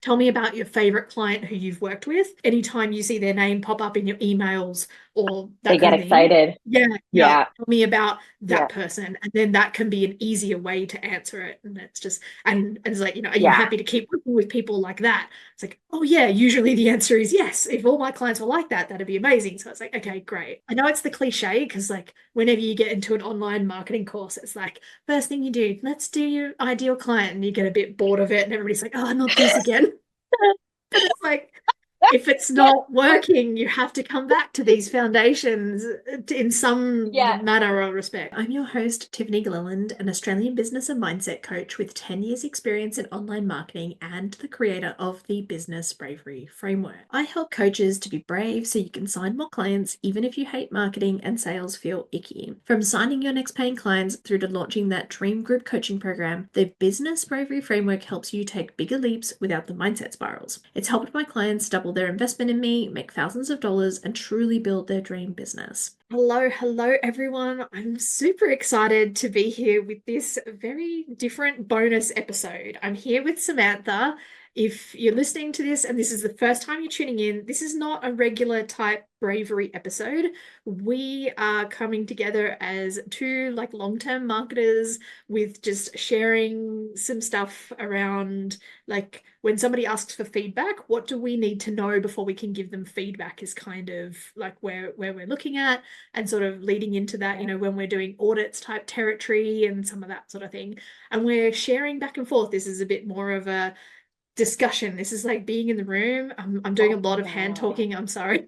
Tell me about your favorite client who you've worked with. Anytime you see their name pop up in your emails or that They kind get of thing. excited. Yeah, yeah. Yeah. Tell me about Yeah. that person. And then that can be an easier way to answer it. And it's just, and it's like, are you Yeah. happy to keep working with people like that? It's like, oh, yeah, usually the answer is yes. If all my clients were like that, that'd be amazing. So it's like, okay, great. I know it's the cliche because, like, whenever you get into an online marketing course, it's like, first thing you do, let's do your ideal client. And you get a bit bored of it. And everybody's like, oh, not this again. But it's like, if it's Yeah. not working, you have to come back to these foundations in Yeah. some manner or respect. I'm your host, Tiffany Gilliland, an Australian business and mindset coach with 10 years' experience in online marketing and the creator of the Business Bravery framework. I help coaches to be brave so you can sign more clients even if you hate marketing and sales feel icky. From signing your next paying clients through to launching that dream group coaching program, the Business Bravery framework helps you take bigger leaps without the mindset spirals. It's helped my clients double their investment in me, make thousands of dollars, and truly build their dream business. Hello, hello, everyone. I'm super excited to be here with this very different bonus episode. I'm here with Samantha. If you're listening to this and this is the first time you're tuning in, this is not a regular type bravery episode. We are coming together as two like long-term marketers with just sharing some stuff around like when somebody asks for feedback, what do we need to know before we can give them feedback is kind of like where we're looking at and sort of leading into that, when we're doing audits type territory and some of that sort of thing. And we're sharing back and forth. This is a bit more of a discussion. This is like being in the room. I'm doing a lot of hand Oh. talking. I'm sorry.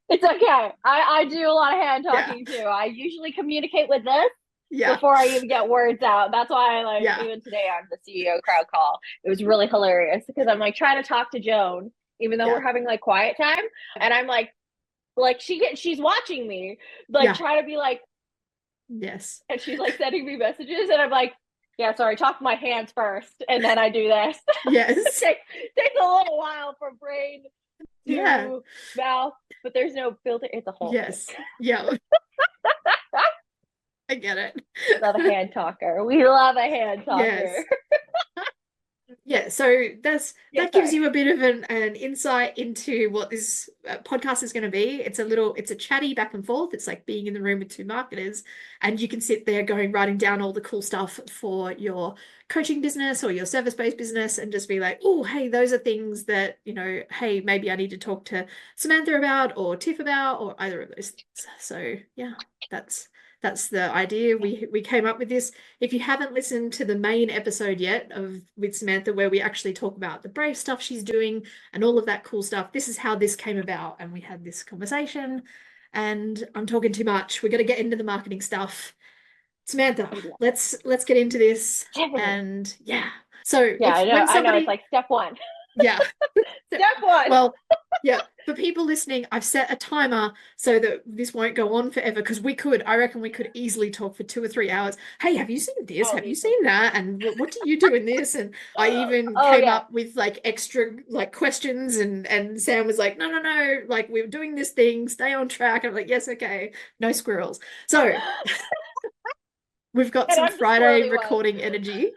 It's okay. I do a lot of hand Yeah. talking too. I usually communicate with this Yeah. before I even get words out. That's why I like Yeah. even today on the CEO crowd call. It was really hilarious because I'm like trying to talk to Joan, even though we're Yeah. having like quiet time. And I'm like she's watching me, like Yeah. trying to be like, Yes. and she's like sending me messages, and I'm like, yeah, sorry, talk to my hands first, and then I do this. it Yes. takes a little while from brain Yeah. to mouth, but there's no filter. It's a whole thing. Yes. Yeah. I get it. Love a hand talker. We love a hand talker. Yes. Yeah, so Yeah, that gives sorry. you a bit of an insight into what this podcast is going to be. It's a chatty back and forth. It's like being in the room with two marketers, and you can sit there writing down all the cool stuff for your coaching business or your service-based business, and just be like, oh, hey, those are things that, hey, maybe I need to talk to Samantha about or Tiff about or either of those things. So yeah, that's that's the idea. We came up with this. If you haven't listened to the main episode yet of with Samantha, where we actually talk about the brave stuff she's doing and all of that cool stuff, this is how this came about. And we had this conversation. And I'm talking too much. We're gonna get into the marketing stuff. Samantha, let's get into this. Tiffany. And yeah. So Yeah, if I know. when I know. It's somebody, like step one. yeah. Step one. Well, yeah, for people listening, I've set a timer so that this won't go on forever because I reckon we could easily talk for 2 or 3 hours. Hey, have you seen this? Oh, Have you easily. seen that? And what do you do in this? And I even Oh came yeah. up with like extra like questions and Sam was like, no, no, no, like we're doing this thing, stay on track. I'm like, yes, okay, no squirrels. So we've got And some I'm the Friday squirrely one. recording energy.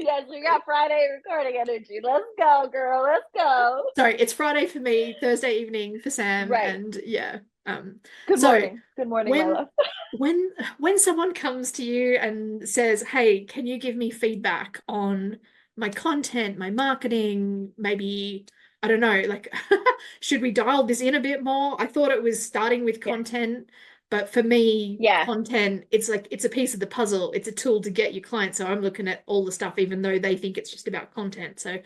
Yes, we got Friday recording energy. Let's go, girl. Let's go. Sorry, it's Friday for me, Thursday evening for Sam, Right. and yeah. Good So morning. Good morning, my when love. when someone comes to you and says, "Hey, can you give me feedback on my content, my marketing, maybe I don't know, like should we dial this in a bit more?" I thought it was starting with Yeah. content, but for me, Yeah. content, it's like it's a piece of the puzzle. It's a tool to get your clients. So I'm looking at all the stuff, even though they think it's just about content. So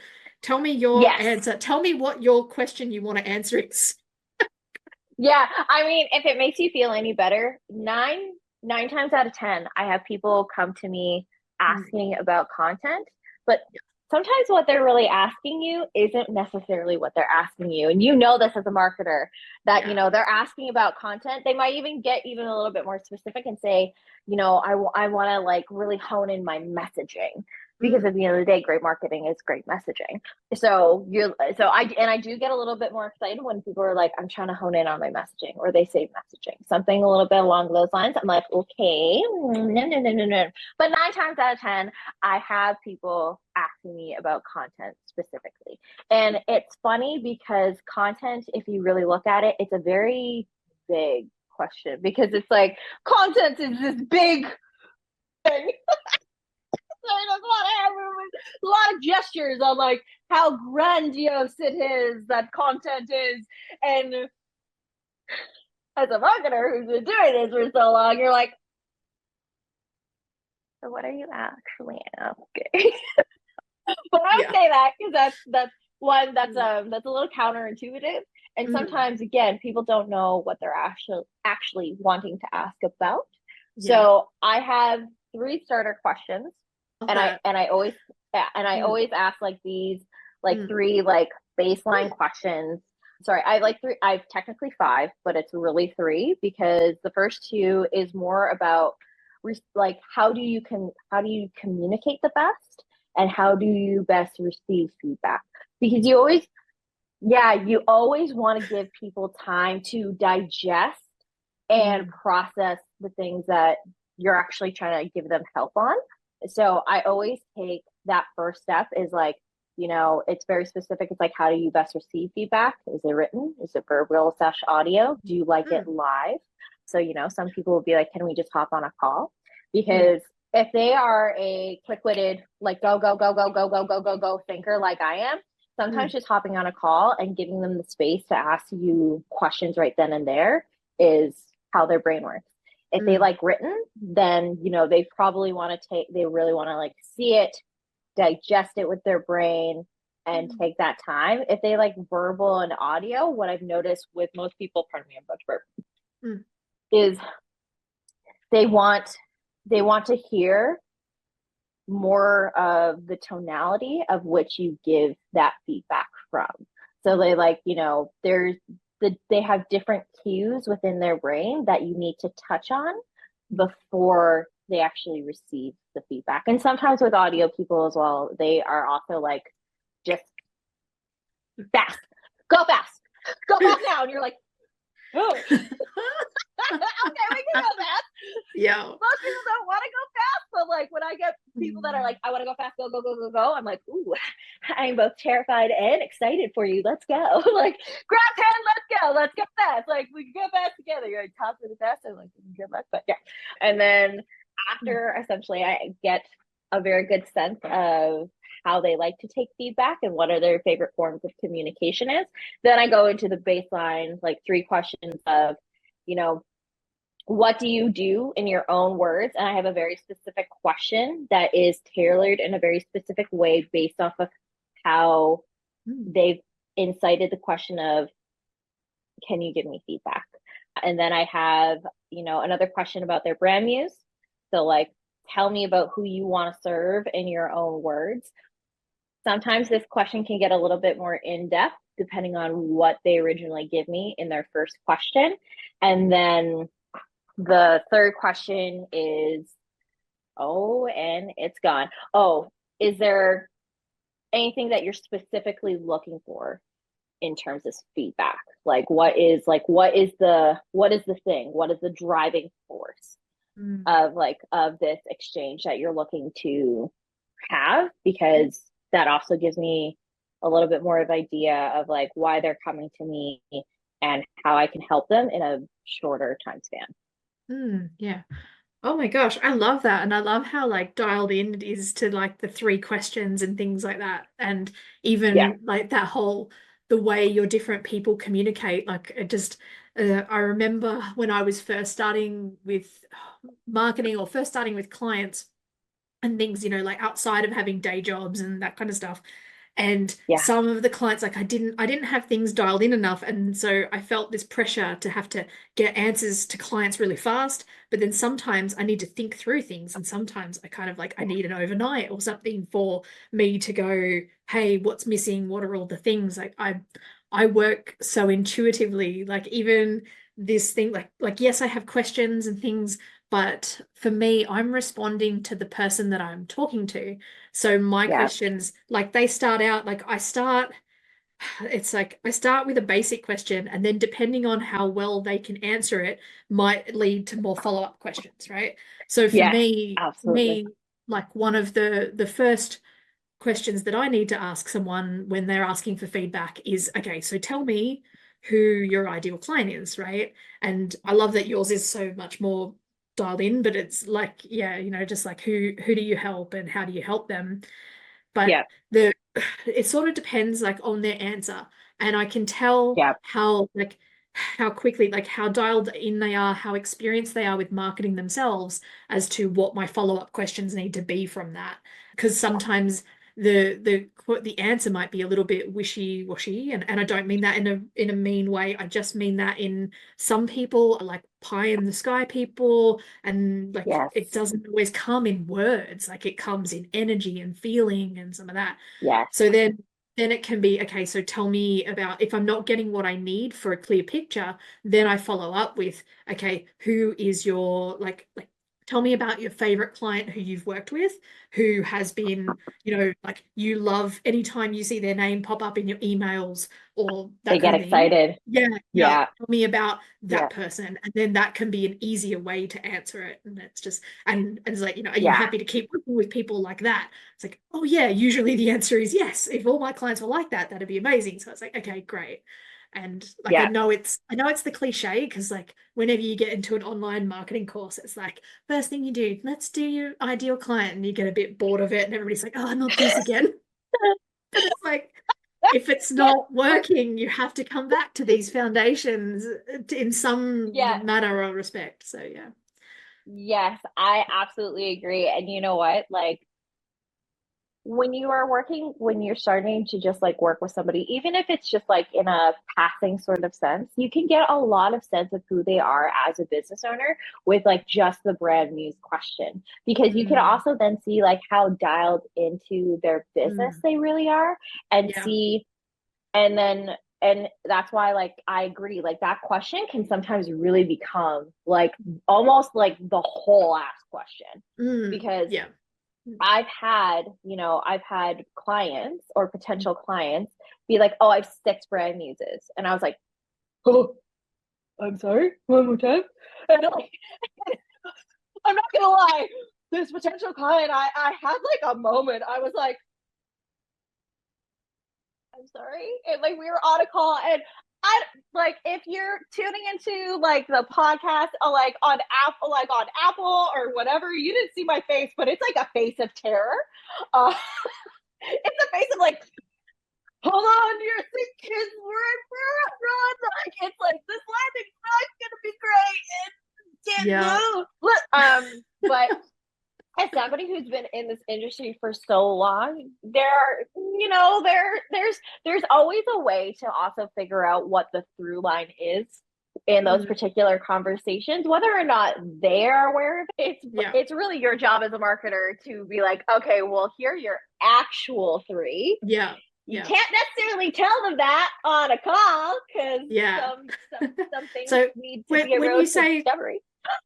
tell me your Yes. answer. Tell me what your question you want to answer is. Yeah. I mean, if it makes you feel any better, nine times out of 10, I have people come to me Mm, asking about content, but yeah, sometimes what they're really asking you isn't necessarily what they're asking you. And you know this as a marketer that, yeah, they're asking about content. They might even get even a little bit more specific and say, I want to like really hone in my messaging. because Mm. at the end of the day, great marketing is great messaging. So I do get a little bit more excited when people are like, I'm trying to hone in on my messaging, or they say messaging, something a little bit along those lines. I'm like, okay, no. But 9 times out of 10, I have people asking me about content specifically. And it's funny because content, if you really look at it, it's a very big question, because it's like content is this big thing. There's a lot of gestures on like how grandiose it is that content is. And as a marketer who's been doing this for so long, you're like, so what are you actually asking? But I Yeah. say that because that's one that's a little counterintuitive. And Mm. sometimes again, people don't know what they're actually wanting to ask about. Yeah. So I have three starter questions, Love and I that. and I always Mm. ask like these, like Mm. three like baseline questions. Sorry, I have like three. I have technically five, but it's really three, because the first two is more about like how do you communicate the best, and how do you best receive feedback, because you always want to give people time to digest and Mm. process the things that you're actually trying to give them help on. So I always take that first step is like, it's very specific. It's like, how do you best receive feedback? Is it written? Is it verbal slash audio? Do you like it Mm. live? So, some people will be like, can we just hop on a call? Yeah. Because if they are a quick-witted, like go, go, go, go, go, go, go, go, go thinker like I am, sometimes Mm. just hopping on a call and giving them the space to ask you questions right then and there is how their brain works. If they Mm. like written, then they probably want to they really want to like see it, digest it with their brain, and Mm. take that time. If they like verbal and audio, what I've noticed with most people, pardon me, I'm about to burp, Mm. is they want to hear more of the tonality of which you give that feedback from. So Mm. they like, they have different cues within their brain that you need to touch on before they actually receive the feedback. And sometimes with audio people as well, they are also like, just fast, go fast now. And you're like, oh, okay, we can go fast. Yeah. Most people don't want to go fast, but like when I get people that are like, I want to go fast, go, go, go, go, go, I'm like, ooh, I'm both terrified and excited for you. Let's go. Like, grab hand, let's go fast. Like, we can go fast together. You're like, top of the fast. I'm like, good luck, but yeah. And then Mm. after, essentially, I get a very good sense of how they like to take feedback and what are their favorite forms of communication is. Then I go into the baseline, like three questions of, you know, what do you do in your own words? And I have a very specific question that is tailored in a very specific way based off of how Mm. they've incited the question of, can you give me feedback? And then I have, another question about their brand muse. So like, tell me about who you want to serve in your own words. Sometimes this question can get a little bit more in depth depending on what they originally give me in their first question. And then the third question is, oh, and it's gone. Oh, is there anything that you're specifically looking for in terms of feedback? Like what is the thing? What is the driving force Mm. of this exchange that you're looking to have? Because that also gives me a little bit more of idea of like why they're coming to me and how I can help them in a shorter time span. Mm. Yeah. Oh my gosh, I love that. And I love how like dialed in it is to like the three questions and things like that. And Yeah. even like that whole the way your different people communicate. Like it just I remember when I was first starting with marketing or first starting with clients and things, like outside of having day jobs and that kind of stuff. And Yeah. some of the clients, like I didn't have things dialed in enough. And so I felt this pressure to have to get answers to clients really fast. But then sometimes I need to think through things. And sometimes I kind of like, I Yeah. need an overnight or something for me to go, hey, what's missing? What are all the things? Like I work so intuitively, like even this thing, like yes, I have questions and things, But for me, I'm responding to the person that I'm talking to. So my Yeah. questions, like they start out, like it's like I start with a basic question, and then depending on how well they can answer it, might lead to more follow-up questions, right? So Yes, absolutely. like one of the first questions that I need to ask someone when they're asking for feedback is, okay, so tell me who your ideal client is, right? And I love that yours is so much more dialed in, but it's like, yeah, just like who do you help and how do you help them? But Yeah. the it sort of depends like on their answer. And I can tell Yeah. how quickly, like how dialed in they are, how experienced they are with marketing themselves as to what my follow-up questions need to be from that. Because sometimes the answer might be a little bit wishy-washy, and I don't mean that in a mean way. I just mean that in some people are like pie in the sky people, and like Yes. it doesn't always come in words, like it comes in energy and feeling and some of that. Yes. So then it can be, okay, so tell me about if I'm not getting what I need for a clear picture, then I follow up with, okay, who is your like tell me about your favorite client who you've worked with, who has been, like you love anytime you see their name pop up in your emails or They that get kind of thing. excited. Yeah, yeah. Yeah. Tell me about Yeah. that person. And then that can be an easier way to answer it. And it's just, and it's like, are you Yeah. happy to keep working with people like that? It's like, oh yeah, usually the answer is yes. If all my clients were like that, that'd be amazing. So it's like, okay, great. And like Yeah. I know it's the cliche because like whenever you get into an online marketing course, it's like first thing you do, let's do your ideal client, and you get a bit bored of it, and everybody's like, oh, not this again. But it's like if it's Yeah. not working, you have to come back to these foundations in Yeah. some manner or respect. So yeah. Yes, I absolutely agree. And you know what? Like when you're starting to just like work with somebody, even if it's just like in a passing sort of sense, you can get a lot of sense of who they are as a business owner with like just the brand news question. Because you can Mm, also then see like how dialed into their business mm, they really are and yeah. see and then and that's why like I agree like that question can sometimes really become like almost like the whole ask question because Yeah. Mm, I've had clients or potential clients be like, oh, I have 6 brand muses. And I was like, oh, I'm sorry, one more time. And like, I'm not gonna lie, this potential client, I had like a moment. I was like, I'm sorry. And like we were on a call and I like if you're tuning into like the podcast or like on Apple or whatever, you didn't see my face, but it's like a face of terror. Uh, it's a face of like, hold on, your sick kids run. Like it's like this landing's not gonna be great and yeah. can't move. But as somebody who's been in this industry for so long, there's always a way to also figure out what the through line is in those Mm, particular conversations, whether or not they're aware of it. yeah. It's really your job as a marketer to be like, okay, well, here are your actual 3. Yeah. You Yeah. can't necessarily tell them that on a call because Yeah. some things So need to when be a when road you to say discovery.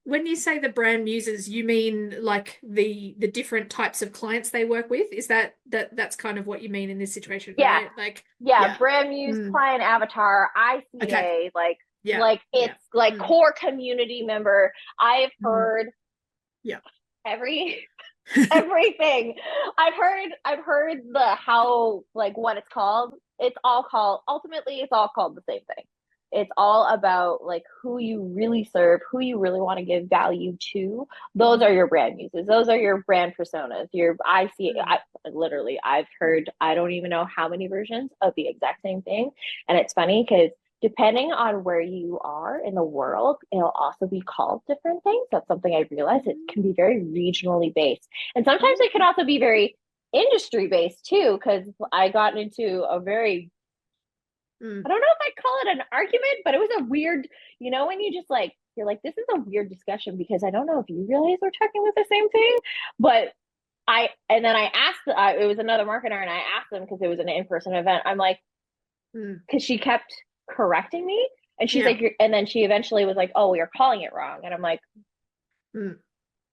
when you say the brand muses, you mean like the different types of clients they work with? Is that's kind of what you mean in this situation, Yeah, right? Like, yeah, yeah. brand news, Mm, client avatar, okay. ICA, Yeah. like Yeah. it's like Mm, core community member. I've mm, heard yeah. every everything. I've heard the how like what it's called. It's all called the same thing. It's all about like who you really serve, who you really want to give value to. Those are Mm, your brand uses. Those are your brand personas. mm, Literally I've heard I don't even know how many versions of the exact same thing. And it's funny because depending on where you are in the world, it'll also be called different things. That's something I realized. It can mm, be very regionally based. And sometimes it can mm, also be very industry based too, because I got into a very, mm, I don't know if I'd call it an argument, but it was a weird, when you just like, you're like, this is a weird discussion because I don't know if you realize we're talking about the same thing. But and then I asked, it was another marketer and I asked them because it was an in person event. I'm like, mm. because she kept correcting me. And she's Yeah. like, and then she eventually was like, oh, we are calling it wrong. And I'm like, Mm.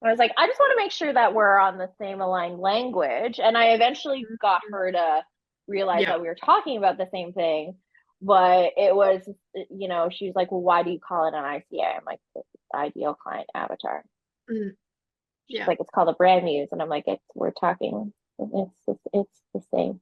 I was like, I just want to make sure that we're on the same aligned language. And I eventually got her to realize Yeah. that we were talking about the same thing. But it was, she was like, well, why do you call it an ICA? I'm like, this is ideal client avatar. Mm. She's Yeah. like, it's called a brand muse. And I'm like, we're talking, it's the same.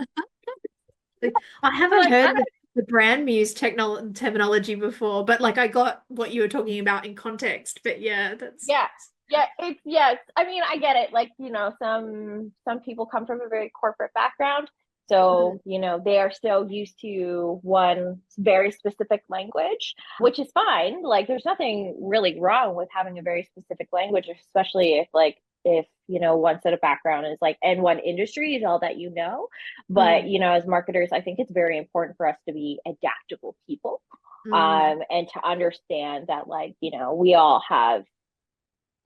I I'm haven't like, heard the brand muse terminology before, but like I got what you were talking about in context. But yeah, that's yeah, yeah, yes. I mean, I get it. Like, some people come from a very corporate background. mm, So, they are still used to one very specific language, which is fine. Like, there's nothing really wrong with having a very specific language, especially if one set of background is like, and one industry is all that you know. But, mm, as marketers, I think it's very important for us to be adaptable people. mm, And to understand that, like, we all have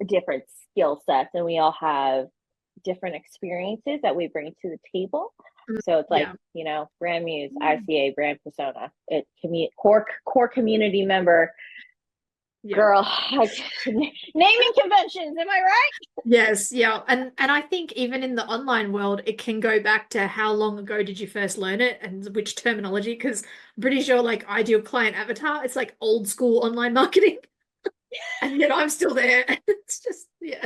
different skill sets and we all have different experiences that we bring to the table. mm, So it's like, yeah. brand muse, Mm. ICA, brand persona, core community member, Yeah. girl, like naming conventions. Am I right? Yes, yeah. And I think even in the online world, it can go back to how long ago did you first learn it and which terminology? Because I'm pretty sure like ideal client avatar, it's like old school online marketing. And yet I'm still there. It's just, yeah.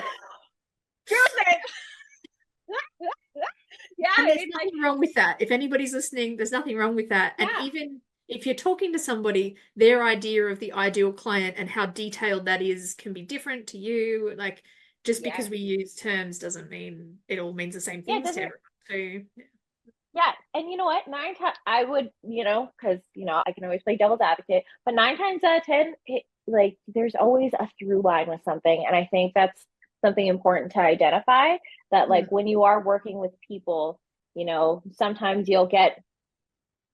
Yeah, And there's it's like, nothing wrong with that. If anybody's listening, there's nothing wrong with that. And yeah, even if you're talking to somebody, their idea of the ideal client and how detailed that is can be different to you. Like just yeah, because we use terms doesn't mean it all means the same yeah, it things to doesn't. everyone. So Yeah, and you know what? Nine times I would, because I can always play devil's advocate, but 9 times out of 10, like there's always a through line with something, and I think that's something important to identify. That like mm, when you are working with people, sometimes you'll get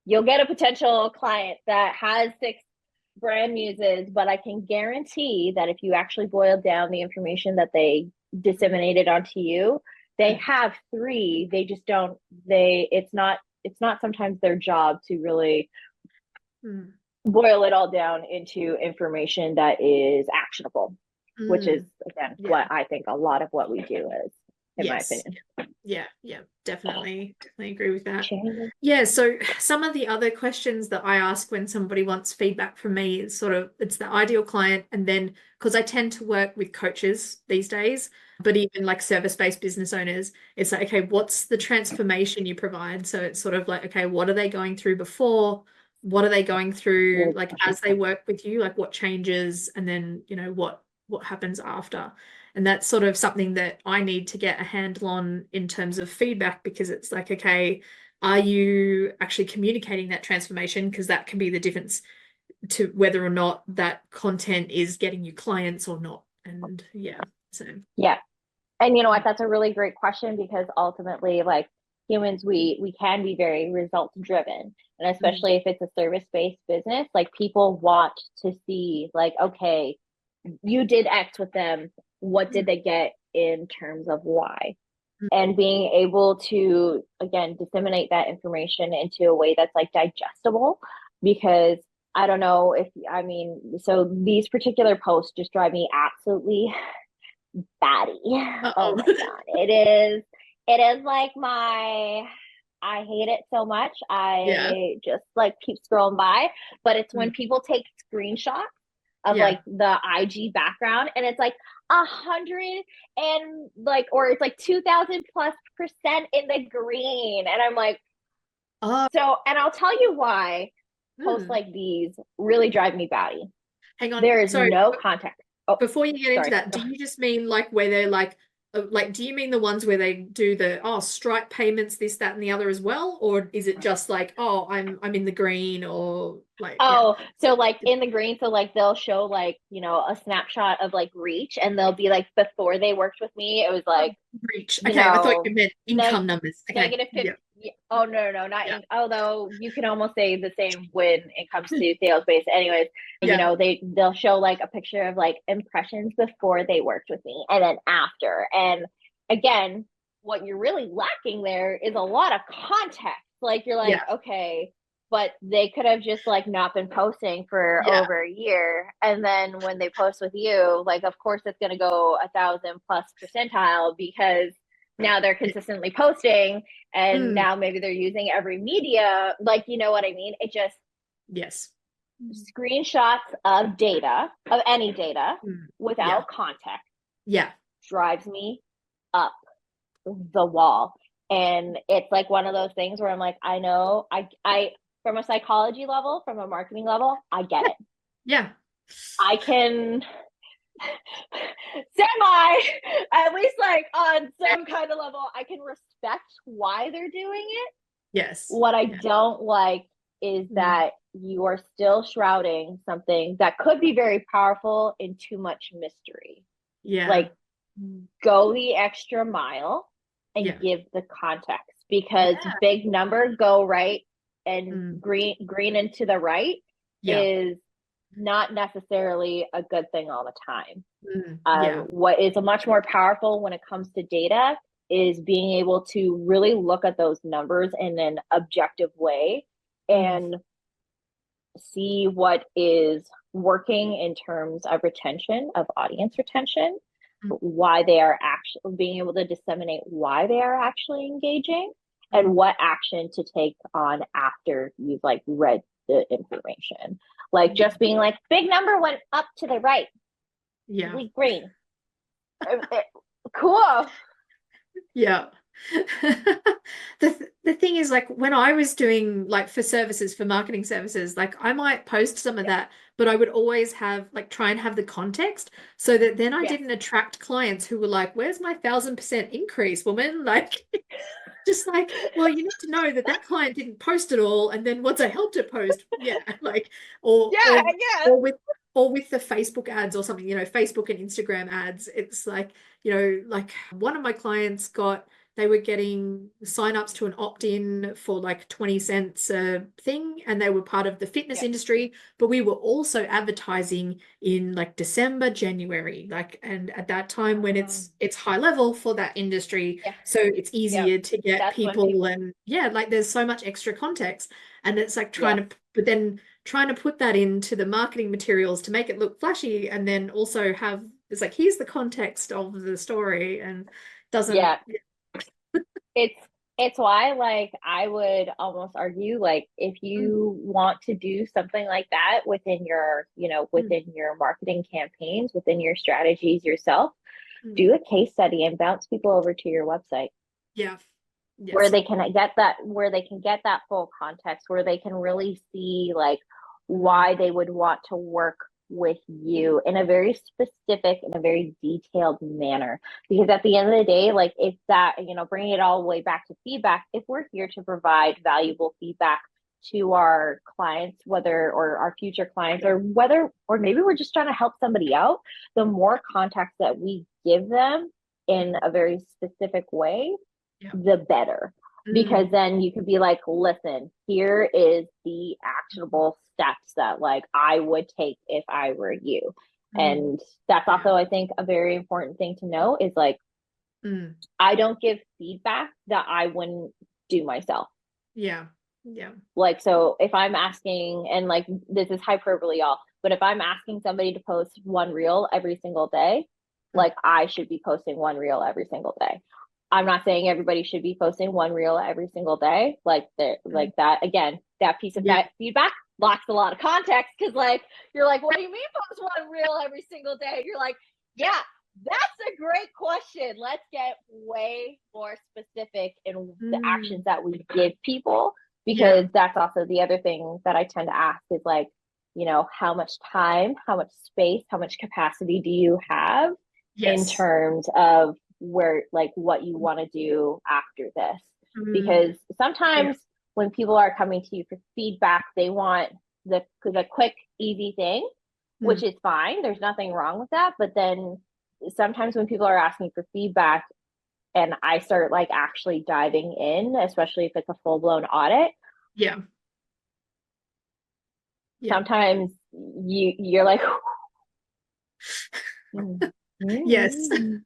a potential client that has six brand muses, but I can guarantee that if you actually boil down the information that they disseminated onto you, they mm, have three. They just don't. It's not sometimes their job to really mm, boil it all down into information that is actionable, which is mm. again Yeah. what I think a lot of what we do is, in my Yes. opinion. Yeah, yeah, definitely agree with that. Sharing. Yeah, so some of the other questions that I ask when somebody wants feedback from me is sort of it's the ideal client, and then because I tend to work with coaches these days, but even like service-based business owners, it's like, okay, what's the transformation you provide? So it's sort of like, okay, what are they going through before? What are they going through Really like question. as they work with you? Like what changes, and then, what happens after? And that's sort of something that I need to get a handle on in terms of feedback because it's like, okay, are you actually communicating that transformation? Because that can be the difference to whether or not that content is getting you clients or not. And yeah, so Yeah. And you know what? That's a really great question because ultimately, like humans, we can be very results driven. And mm, especially if it's a service-based business, like people want to see, like, okay, you did X with them. What did mm, they get in terms of Y? mm, And being able to, again, disseminate that information into a way that's like digestible. Because I don't know if, I mean, so these particular posts just drive me absolutely batty. Oh uh-oh. my God. It is like I hate it so much. Yeah, I just like keep scrolling by, but it's mm, when people take screenshots of yeah. like the IG background and it's like 100 and like, or it's like 2000+% in the green. And I'm like, Oh, and I'll tell you why posts mm. like these really drive me batty. Hang on. There is Sorry, no context. Oh, before you get into sorry. that, do you just mean like where they're like, do you mean the ones where they do the, oh, Stripe payments, this, that, and the other as well? Or is it just like, oh, I'm in the green or like, yeah, Oh, so like in the green, so like they'll show like, a snapshot of like reach and they'll be like before they worked with me, it was oh, like, reach. you Okay, I thought you know, meant neg income numbers. Okay, negative 50. yeah, Oh, no, no, not yeah, in, although you can almost say the same when it comes to sales based. Anyways, yeah. they'll show like a picture of like impressions before they worked with me and then after. And again, what you're really lacking there is a lot of context. Like you're like, Yeah. okay, but they could have just like not been posting for Yeah. over a year. And then when they post with you, like, of course, it's going to go 1,000+ percentile because now they're consistently posting and Mm. now maybe they're using every media. Like, you know what I mean? It just Yes. screenshots of data, of any data Mm. Yeah. without context Yeah. drives me up the wall. And it's like one of those things where I'm like, I know, I from a psychology level, from a marketing level, I get it. Yeah. I can semi, at least like on some kind of level, I can respect why they're doing it. Yes. What I Yeah. don't like is Mm. that you are still shrouding something that could be very powerful in too much mystery. Yeah. Like, go the extra mile and Yeah. give the context, because Yeah. big number go right and Mm. green into the right Yeah. is not necessarily a good thing all the time. Mm. Yeah. What is much more powerful when it comes to data is being able to really look at those numbers in an objective way Mm. and see what is working in terms of retention, of audience retention, Mm. why they are actually being able to disseminate why they are actually engaging, and Mm. what action to take on after you've like read the information. Like Yeah. just being like, big number went up to the right, Yeah. leak green. Cool. Yeah. The thing is, like, when I was doing like for services, for marketing services, like I might post some of Yeah. that, but I would always have like try and have the context so that then I Yes. didn't attract clients who were like, where's my 1,000% increase, woman? Like, just like, well, you need to know that that client didn't post at all, and then once I helped it post, yeah, like, or Yeah, or I guess. or with or with the Facebook ads or something, Facebook and Instagram ads, it's like, like one of my clients they were getting signups to an opt-in for like 20 cents a thing, and they were part of the fitness Yeah. industry, but we were also advertising in like December, January, like, and at that time when it's high level for that industry, Yeah. so it's Yep. easier to get That's when people, people. and yeah, like there's so much extra context, and it's like Yes. trying to put that into the marketing materials to make it look flashy, and then also have, it's like, here's the context of the story, and doesn't. Yeah. it's it's why, like, I would almost argue, like, if Mm. you want to do something like that within your, Mm. within your marketing campaigns, within your strategies yourself, Mm. do a case study and bounce people over to your website Yeah. where Yes. they can get that, full context, where they can really see like why they would want to work with you in a very specific and a very detailed manner. Because at the end of the day, like, if that, bringing it all the way back to feedback, if we're here to provide valuable feedback to our clients, whether, or our future clients, or whether, or maybe we're just trying to help somebody out, the more context that we give them in a very specific way, Yeah. the better. Because Mm. then you could be like, listen, here is the actionable steps that like I would take if I were you. Mm. And that's Yeah. also, I think, a very important thing to know is like, Mm. I don't give feedback that I wouldn't do myself. Yeah. Yeah. Like, so if I'm asking, and like, this is hyperbole, y'all, but if I'm asking somebody to post one reel every single day, Mm. like, I should be posting one reel every single day. I'm not saying everybody should be posting one reel every single day. Like, Mm. like that, again, that piece of Yeah. that feedback lacks a lot of context, because like, you're like, what do you mean post one reel every single day? And you're like, yeah, that's a great question. Let's get way more specific in the Mm. actions that we give people, because Yeah. that's also the other thing that I tend to ask is like, how much time, how much space, how much capacity do you have in Yes. terms of where, like, what you want to do after this? Mm. Because Yeah. sometimes when people are coming to you for feedback, they want the quick, easy thing, Mm. which is fine. There's nothing wrong with that. But then sometimes when people are asking for feedback, and I start like actually diving in, especially if it's a full blown audit, Yeah. Yeah. sometimes you're like, Yes. mm-hmm.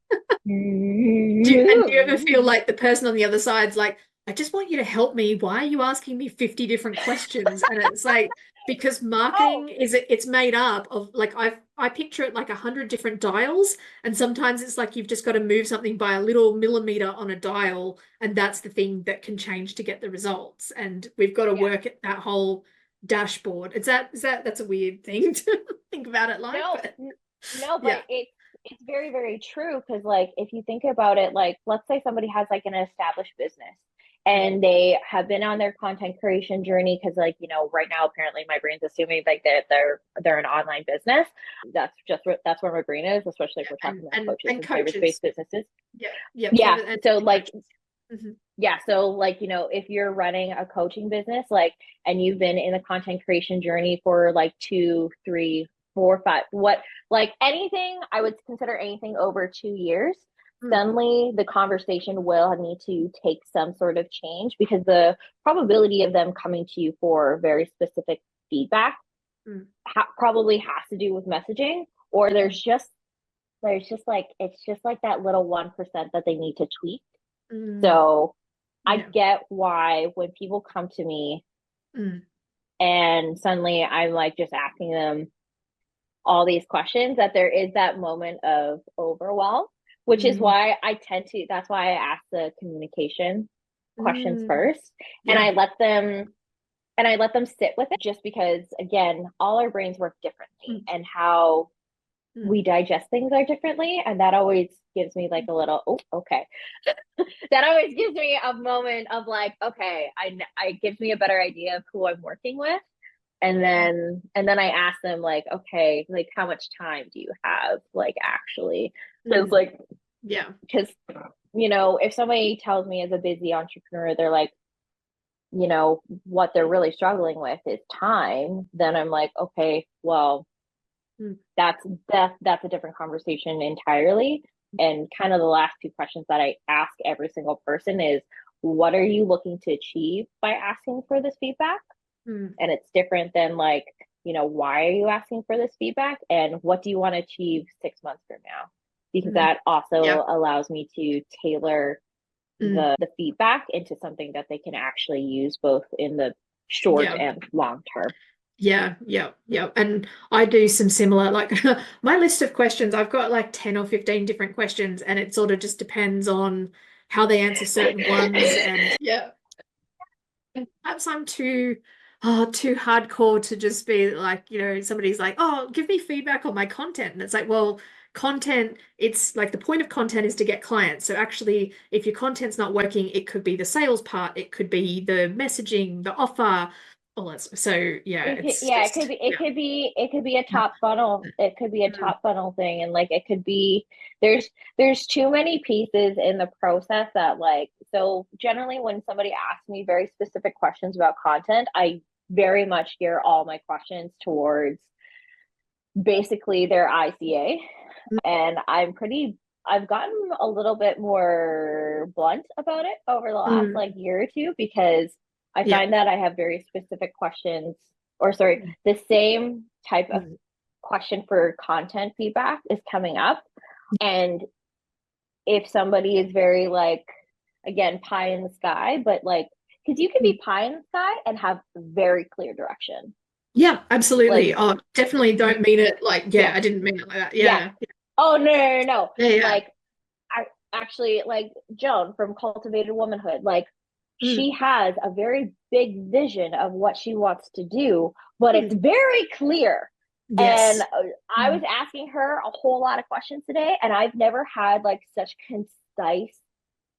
And do you ever feel like the person on the other side's like, I just want you to help me. Why are you asking me 50 different questions? And it's like, because Oh, marketing it's made up of like I picture it like 100 different dials. And sometimes it's like you've just got to move something by a little millimeter on a dial, and that's the thing that can change to get the results. And we've got to yeah. work at that whole dashboard. That's a weird thing to think about it like, No, but no, but yeah. it's very, very true because like if you think about it, like let's say somebody has like an established business Mm. and they have been on their content creation journey because like, right now apparently my brain's assuming like that they're an online business. That's where my brain is, especially if we're And talking about coaches and and service-based coaches. businesses. Yeah. Yeah. Yeah. Service So and like coaches. Mhm. yeah, so like, if you're running a coaching business, like, and you've been in the content creation journey for like 2, 3, 4, 5, like anything, I would consider anything over 2 years, Mm. suddenly the conversation will need to take some sort of change because the probability of them coming to you for very specific feedback Mm. probably has to do with messaging, or there's just like, it's just like that little 1% that they need to tweak. Mm. So I Yeah. get why when people come to me Mm. and suddenly I'm like just asking them all these questions, that there is that moment of overwhelm, which is Mm. why that's why I ask the communication questions Mm. first. And Yeah. I let them sit with it just because again, all our brains work differently Mm. and how Mm. we digest things are differently. And that always gives me like a little, oh, okay. That always gives me a moment of like, okay, I gives me a better idea of who I'm working with. And then I ask them like, okay, like how much time do you have like actually? Because Mm. like Yeah. because if somebody tells me as a busy entrepreneur, they're like, what they're really struggling with is time, then I'm like, okay, well, Mm. that's that's a different conversation entirely. And kind of the last two questions that I ask every single person is, what are you looking to achieve by asking for this feedback? Mm. And it's different than like, why are you asking for this feedback and what do you want to achieve 6 months from now? Because Mm. that also Yeah. allows me to tailor Mm. the feedback into something that they can actually use both in the short Yeah. and long term. Yeah. Yeah. Yeah. And I do some similar, like my list of questions, I've got like 10 or 15 different questions, and it sort of just depends on how they answer certain ones. And yeah. And perhaps I'm too hardcore to just be like, somebody's like, oh, give me feedback on my content. And it's like, well, content, it's like the point of content is to get clients. So actually, if your content's not working, it could be the sales part, it could be the messaging, the offer, all that stuff. So yeah, it's Yeah, it could just be it yeah. could be it could be a top funnel. It could be a Mm. top funnel thing, and like it could be there's too many pieces in the process that like, so generally when somebody asks me very specific questions about content, I very much gear all my questions towards basically their ICA. And I've gotten a little bit more blunt about it over the last Mm. like year or two because I Yeah. find that I have very specific questions, or sorry, Mm. the same type of Mm. question for content feedback is coming up. And if somebody is very like, again, pie in the sky, but like, because you can Mm. be pie in the sky and have very clear direction. Yeah, absolutely. Like, Oh, definitely don't mean it like, yeah, yeah, I didn't mean it like that. yeah. Yeah. Oh, no, no, no, no. Yeah, yeah. Like, I actually like Joan from Cultivated Womanhood. Like, Mm. she has a very big vision of what she wants to do, but it's Mm. very clear. And Yes. I was asking her a whole lot of questions today, and I've never had like such concise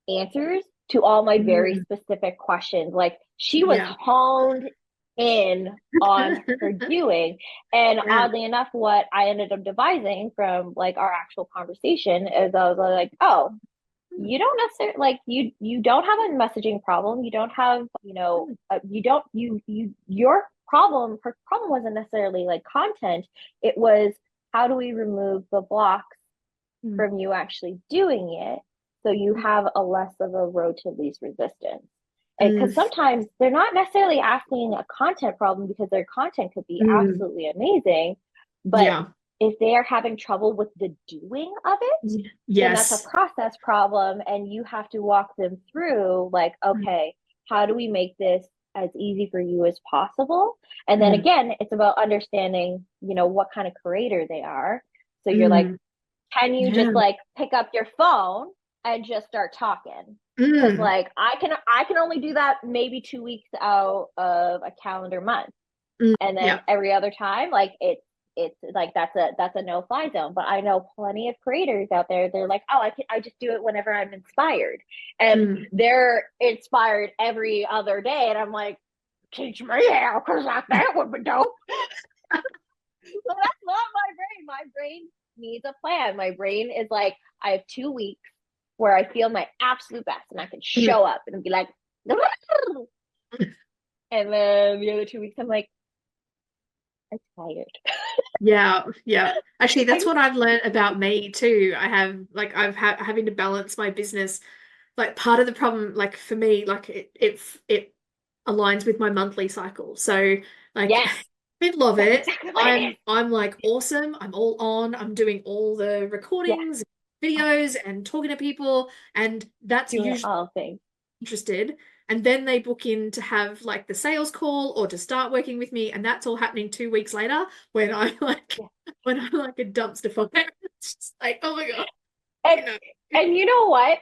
answers to all my very Mm. specific questions. Like, she was Yeah. honed in on her doing. And Yeah. oddly enough, what I ended up devising from like our actual conversation is I was like, oh, you don't necessarily like, you don't have a messaging problem. You don't have, you don't your problem, her problem wasn't necessarily like content. It was, how do we remove the blocks Mm. from you actually doing it so you have a less of a road to least resistance. And because Mm. sometimes they're not necessarily asking a content problem because their content could be Mm. absolutely amazing, but Yeah. if they are having trouble with the doing of it, then that's a Yes. process problem. And you have to walk them through, like, Mm, okay, how do we make this as easy for you as possible? And then mm, again, it's about understanding, what kind of creator they are. So you're like, mm, can you yeah. just like pick up your phone and just start talking? Because Mm, like I can only do that maybe 2 weeks out of a calendar month, and then yeah. every other time, like it's like that's a no fly zone. But I know plenty of creators out there. They're like, oh, I just do it whenever I'm inspired, and Mm, they're inspired every other day, and I'm like, teach me how, because that would be dope. So that's not my brain. My brain needs a plan. My brain is like, I have 2 weeks where I feel my absolute best and I can mm. show up and be like, and then the other 2 weeks, I'm like, I'm tired. Yeah, yeah. Actually, that's I'm, what I've learned about me too. I have like having to balance my business. Like part of the problem, like for me, like it aligns with my monthly cycle. So like yes, middle of that's it, exactly what it is. I'm like awesome. I'm all on. I'm doing all the Yeah, recordings, videos, and talking to people, and that's doing usually all things. interested, and then they book in to have like the sales call or to start working with me, and that's all happening 2 weeks later when I'm like Yeah. when I'm like a dumpster fire. It's just like, oh my God, And, you know. and you know what?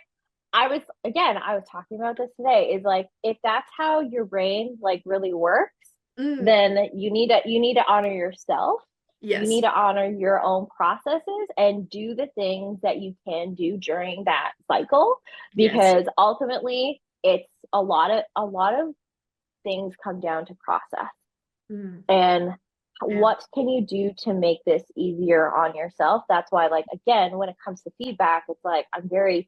I was talking about this today, is like, if that's how your brain like really works, Mm, then you need to honor yourself. You need yes, to honor your own processes and do the things that you can do during that cycle, yes. because ultimately it's a lot of things come down to process. Mm, And yeah. what can you do to make this easier on yourself? That's why, like, again, when it comes to feedback, it's like I'm very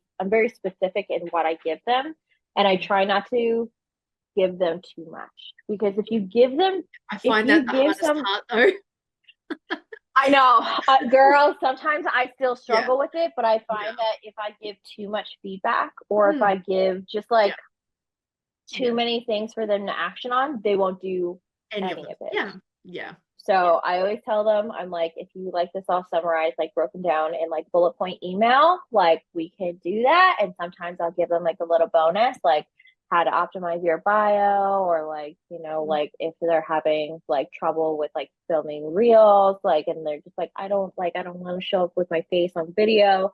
specific in what I give them, and I Mm. try not to give them too much, because I if find that you the give hardest some part though. I know, girls, sometimes I still Yeah, struggle with it, but I yeah. find that if I give too much feedback, or if I Mm, give just yeah, like too yeah. many things for them to action on, they won't do Any of any them. of it. Yeah, yeah. So I always tell them, I'm like, if you like this all summarized, like broken down in like bullet point email, like we can do that. And sometimes I'll give them like a little bonus, like how to optimize your bio, or like, Mm, like if they're having like trouble with like filming reels, like, and they're just like, I don't want to show up with my face on video.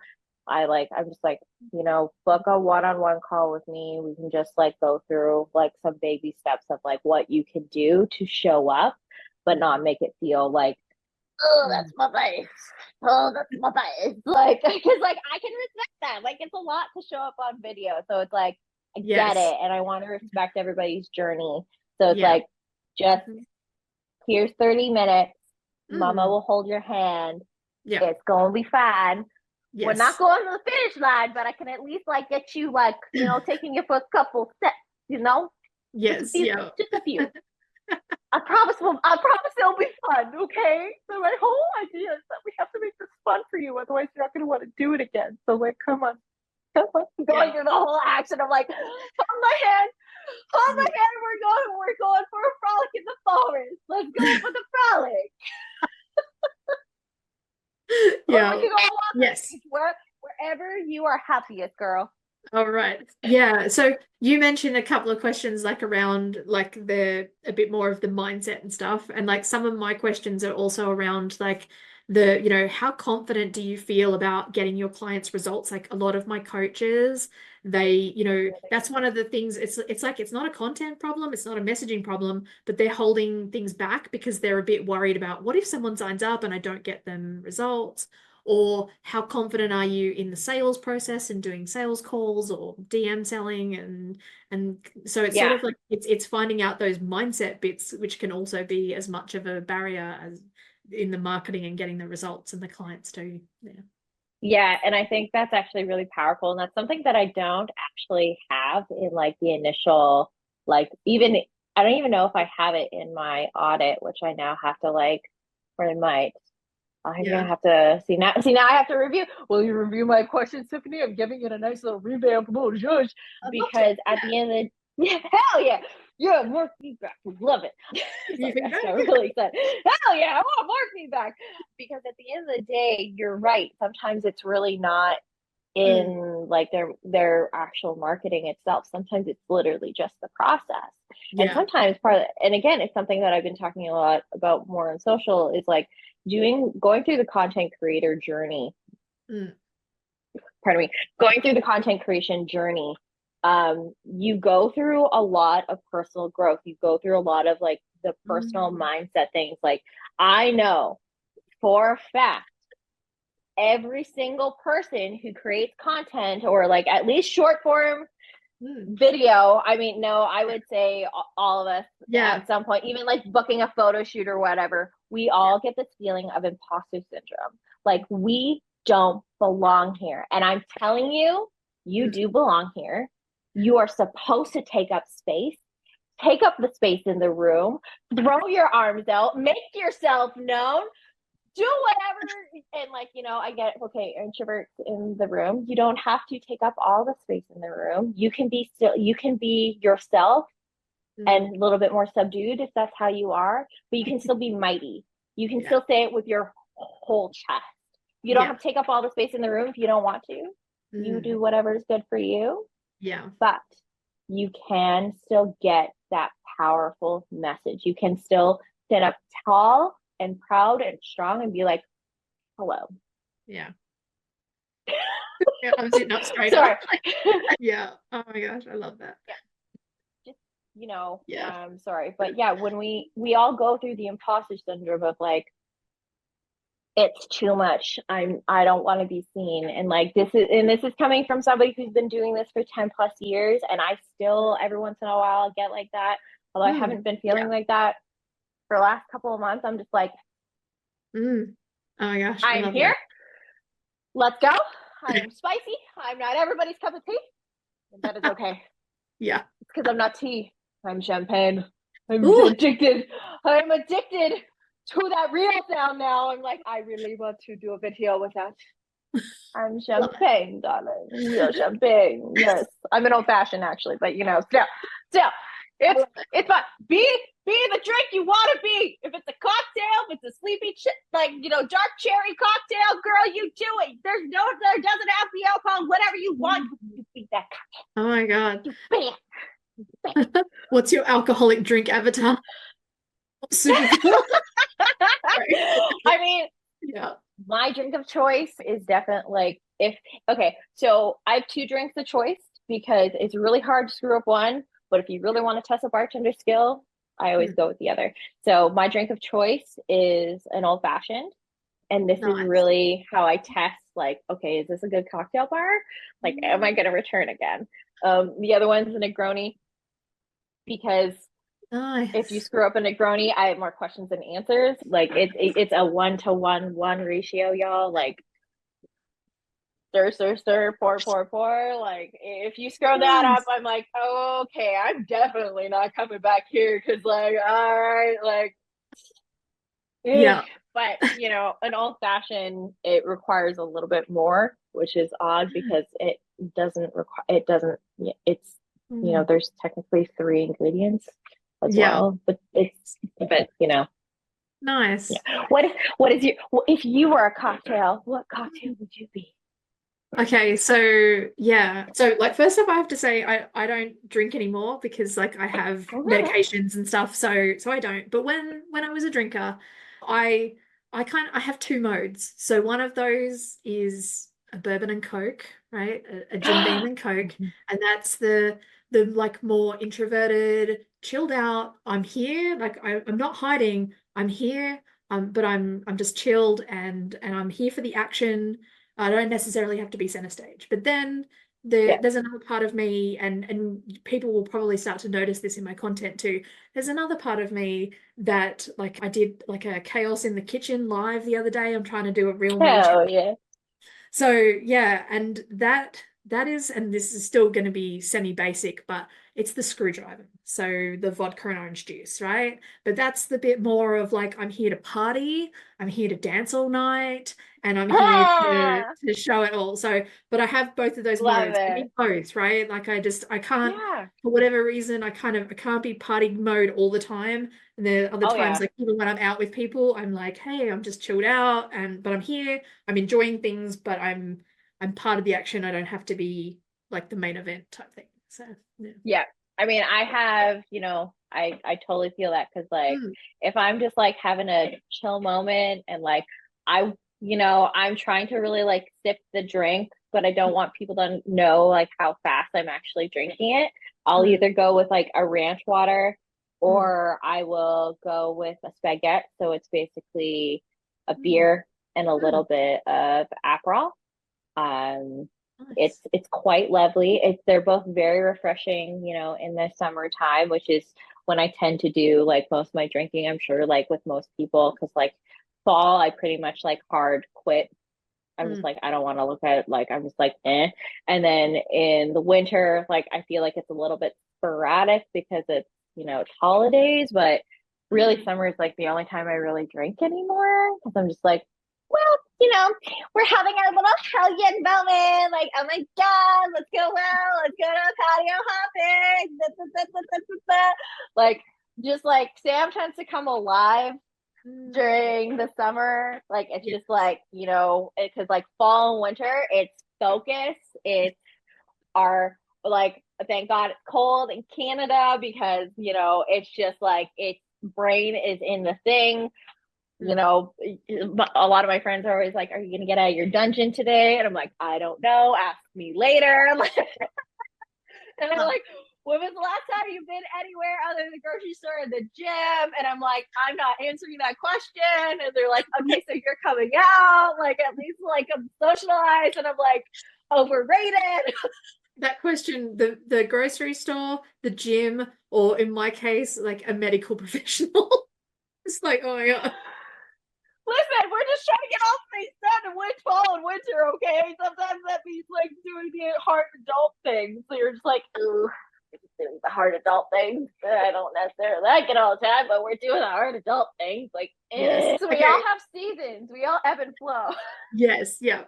I'm just like, book a one-on-one call with me. We can just like go through like some baby steps of like what you can do to show up, but mm, not make it feel like, oh, mm. that's my face. Oh, that's my face. Like, because like I can respect that. Like, it's a lot to show up on video. So it's like, I get Yes. it. And I want to respect everybody's journey. So it's Yeah. like, just Mhm. here's 30 minutes. Mama Mm, will hold your hand. yeah. It's going to be fine. We're not Yes. going to the finish line, but I can at least like get you like, taking you for a couple steps, just a Yes. few, Yeah. just a few. I promise it'll be fun, okay? So my whole idea is that we have to make this fun for you, otherwise you're not gonna want to do it again. So like, come on. Going Yeah. through the whole action. I'm like, hold my hand, we're going for a frolic in the forest. Let's go for the frolic. Or we Yeah. can go on the Yes. beach, wherever you are happiest, girl. All right. Yeah. So you mentioned a couple of questions like around like the a bit more of the mindset and stuff. And like some of my questions are also around like how confident do you feel about getting your clients results? Like a lot of my coaches, that's one of the things. It's like it's not a content problem, it's not a messaging problem, but they're holding things back because they're a bit worried about what if someone signs up and I don't get them results? Or how confident are you in the sales process and doing sales calls or DM selling, and so it's sort Yeah. of like it's finding out those mindset bits which can also be as much of a barrier as in the marketing and getting the results and the clients too. Yeah. Yeah, and I think that's actually really powerful. And that's something that I don't actually have in like the initial, like, even I don't even know if I have it in my audit, which I now have to like, or in my, I'm gonna Yeah. have to see now. See now, I have to review. Will you review my question, Tiffany? I'm giving it a nice little revamp. Oh, judge, I'd love to. because at the end of the, yeah, hell yeah. Yeah, more feedback. Love it. It's You like, think I that? got really excited. Hell yeah, I want more feedback. Because at the end of the day, you're right. Sometimes it's really not Mm, in like their actual marketing itself. Sometimes it's literally just the process. And yeah. sometimes and again, it's something that I've been talking a lot about more on social is like going through the content creator journey. Mm, Pardon me, going through the content creation journey. You go through a lot of personal growth. You go through a lot of like the personal mm, mindset things. Like I know for a fact every single person who creates content or like at least short form mm. video. I mean, no, I would say all of us Yeah. at some point, even like booking a photo shoot or whatever, we Yeah. all get this feeling of imposter syndrome. Like we don't belong here. And I'm telling you, you Mm, do belong here. You are supposed to take up space. Take up the space in the room, throw your arms out, make yourself known, do whatever. And like, I get, okay, introverts in the room, you don't have to take up all the space in the room. You can be yourself mm. and a little bit more subdued if that's how you are, but you can still be mighty. You can Yeah. still say it with your whole chest. You don't Yeah. have to take up all the space in the room if you don't want to. You Mm, do whatever is good for you, yeah. but you can still get that powerful message. You can still stand up tall and proud and strong and be like, hello. Yeah. Yeah. I'm sitting up straight Sorry. up. Yeah. Oh my gosh. I love that. Yeah, just, Yeah. sorry. But yeah, when we all go through the imposter syndrome of like, it's too much. I don't want to be seen. And like this is coming from somebody who's been doing this for 10 plus years. And I still every once in a while get like that. Although I Mm, haven't been yeah. feeling like that for the last couple of months. I'm just like, Mm. Oh my gosh. I I'm love here. that. Let's go. I'm spicy. I'm not everybody's cup of tea. And that is okay. Yeah. It's because I'm not tea. I'm champagne. I'm Ooh. addicted. I'm addicted to that real sound now. I'm like, I really want to do a video with that. I'm Love champagne, darling. Real champagne. Yes. I'm an old fashioned actually, but still, it. I it's love it. it's fun. Be the drink you want to be. If it's a cocktail, if it's a sleepy like dark cherry cocktail, girl, you do it. There doesn't have to be alcohol. Whatever you want, you be that Oh my God. cocktail. You bam. What's your alcoholic drink avatar? Super cool. I mean, Yeah. my drink of choice is definitely like if okay, so I have two drinks of choice because it's really hard to screw up one, but if you really want to test a bartender skill, I always Mm, go with the other. So my drink of choice is an old fashioned, and this is nice. really how I test like, okay, is this a good cocktail bar? Like, am I Mm, gonna return again? The other one's a Negroni because if you nice. screw up a Negroni, I have more questions than answers. Like it's a 1-to-1 ratio, y'all. Like stir, stir, stir, pour, pour, pour. Like if you screw that up, Nice. I'm like, oh, okay, I'm definitely not coming back here because like, all right, like, Yeah. but an old fashioned it requires a little bit more, which is odd because it doesn't. It's Mm, there's technically three ingredients as yeah. well, but it's. Nice. Yeah. What is your if you were a cocktail, what cocktail would you be? Okay, so yeah. So like first off I have to say I don't drink anymore because like I have medications and stuff, so I don't. But when I was a drinker, I I have two modes. So one of those is a bourbon and Coke, right? A Jim Beam and Coke, and that's the like more introverted, chilled out. I'm here, like I'm not hiding. I'm here, but I'm just chilled and I'm here for the action. I don't necessarily have to be center stage. But then Yeah. there's another part of me, and people will probably start to notice this in my content too. There's another part of me that like I did like a chaos in the kitchen live the other day. I'm trying to do a real major. Hell yeah. So yeah, and that is, and this is still going to be semi-basic, but it's the screwdriver. So the vodka and orange juice, right? But that's the bit more of like, I'm here to party, I'm here to dance all night, and I'm here Ah, to show it all. So, but I have both of those love modes. I it. need both, right? Like I can't, Yeah. for whatever reason, I can't be party mode all the time. And there are other Oh times, yeah. like even when I'm out with people, I'm like, hey, I'm just chilled out, and but I'm here, I'm enjoying things, but I'm part of the action. I don't have to be like the main event type thing. So yeah. Yeah. I mean, I have, I totally feel that because like Mm, if I'm just like having a chill moment and like I, I'm trying to really like sip the drink, but I don't want people to know like how fast I'm actually drinking it. I'll mm, either go with like a ranch water mm, or I will go with a spaghetti. So it's basically a mm, beer and a mm. little bit of Aperol. Um, it's Nice. it's quite lovely. They're both very refreshing, in the summertime, which is when I tend to do like most of my drinking. I'm sure like with most people, because like fall, I pretty much like hard quit. I'm just Mm, like I don't want to look at it. Like I'm just like eh. And then in the winter, like I feel like it's a little bit sporadic because it's holidays, but really mm. summer is like the only time I really drink anymore because I'm just like, well, we're having our little Hellion moment. Like, oh my God, let's go out. Let's go to patio hopping. Da, da, da, da, da, da, da. Like, just like Sam tends to come alive Mm. during the summer. Like, it's Yes. just like, because like fall and winter, it's focus. It's our, like, thank God it's cold in Canada because, it's just like its brain is in the thing. Mm. A lot of my friends are always like, "Are you gonna get out of your dungeon today?" And I'm like, "I don't know. Ask me later." And they're Love like, "When was the last time you've been anywhere other than the grocery store and the gym?" And I'm like, "I'm not answering that question." And they're like, "Okay, so you're coming out, like at least like I'm socialized." And I'm like, "Overrated." that question, the grocery store, the gym, or in my case, like a medical professional. It's like, oh my God. Listen, we're just trying to get all things done in winter, fall and winter, okay? Sometimes that means like doing the hard adult things. So you're just like, ooh, doing the hard adult things. I don't necessarily like it all the time, but we're doing the hard adult things. Like, Yes. so we all Okay. have seasons. We all ebb and flow. Yes. Yeah.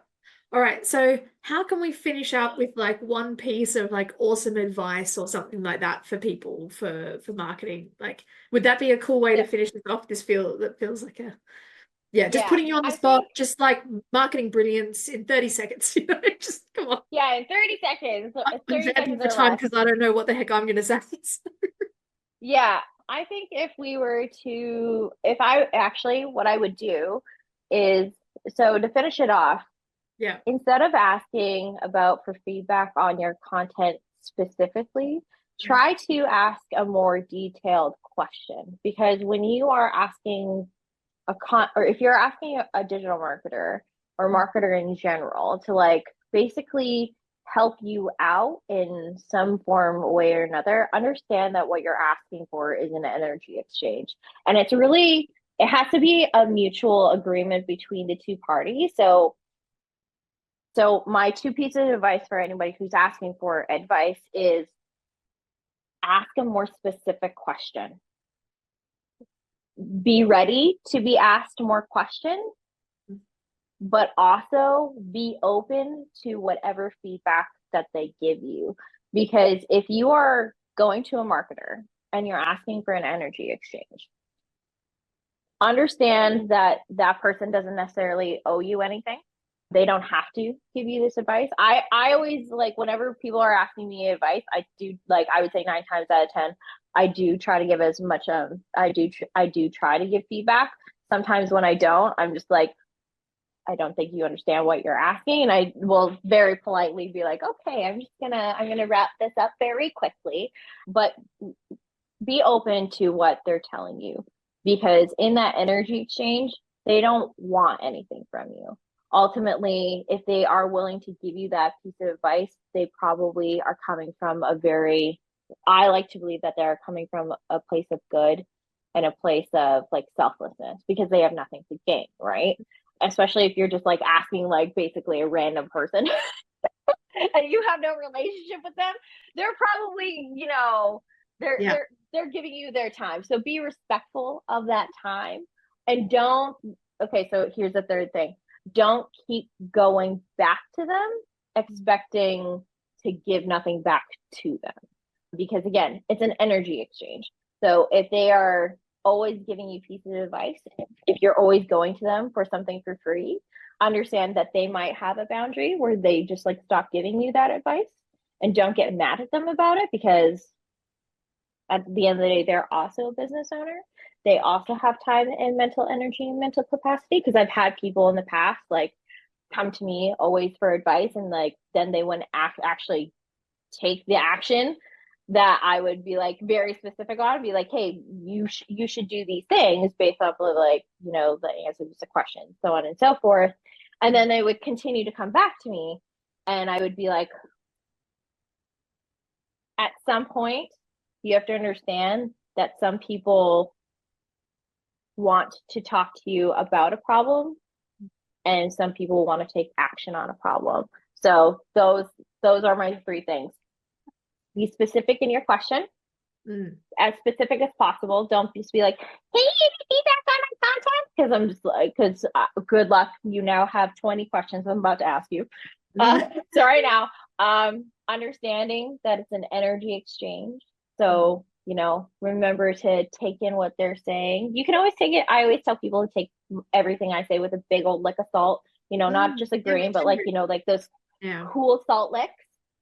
All right. So how can we finish up with like one piece of like awesome advice or something like that for people for marketing? Like, would that be a cool way to Yeah, finish this off? That feels like a yeah, just yeah. putting you on the I spot, think just like marketing brilliance in 30 seconds, just come on. yeah, in 30 seconds, I'm 30 vamping seconds for or time less. because I don't know what the heck I'm gonna say. Yeah, I think if I actually, what I would do is, so to finish it off, Yeah. instead of asking about for feedback on your content specifically, try to ask a more detailed question because when you are asking or if you're asking a digital marketer or marketer in general to like basically help you out in some form way or another, understand that what you're asking for is an energy exchange, and it has to be a mutual agreement between the two parties. So my two pieces of advice for anybody who's asking for advice is ask a more specific question. Be ready to be asked more questions, but also be open to whatever feedback that they give you. Because if you are going to a marketer and you're asking for an energy exchange, understand that that person doesn't necessarily owe you anything. They don't have to give you this advice. I always like whenever people are asking me advice, I do like I would say 9 times out of 10, I do try to give as much I do try to give feedback. Sometimes when I don't, I'm just like I don't think you understand what you're asking, and I will very politely be like, okay, I'm gonna wrap this up very quickly, but be open to what they're telling you because in that energy exchange, they don't want anything from you. Ultimately, if they are willing to give you that piece of advice, they probably are coming from I like to believe that they're coming from a place of good and a place of like selflessness because they have nothing to gain, right? Especially if you're just like asking like basically a random person and you have no relationship with them, they're probably, you know, they're Yeah. they're they're giving you their time. So be respectful of that time, and don't. Okay, so here's the third thing. Don't keep going back to them expecting to give nothing back to them, because again, it's an energy exchange. So if they are always giving you pieces of advice, if you're always going to them for something for free, understand that they might have a boundary where they just like stop giving you that advice, and don't get mad at them about it, because at the end of the day, they're also a business owner. They also have time and mental energy and mental capacity, because I've had people in the past like come to me always for advice, and like then they wouldn't actually take the action that I would be like very specific on, be like, hey, you should do these things based off of like, you know, the answers to questions, so on and so forth. And then they would continue to come back to me, and I would be like, at some point, you have to understand that some people want to talk to you about a problem, and some people want to take action on a problem. So those are my three things. Be specific in your question, as specific as possible. Don't just be like, hey, any feedback on my content? Because I'm just like, because good luck. You now have 20 questions I'm about to ask you. So right now, understanding that it's an energy exchange. So, you know, remember to take in what they're saying. You can always take it. I always tell people to take everything I say with a big old lick of salt, you know, not just a grain, but like, you know, like those cool salt licks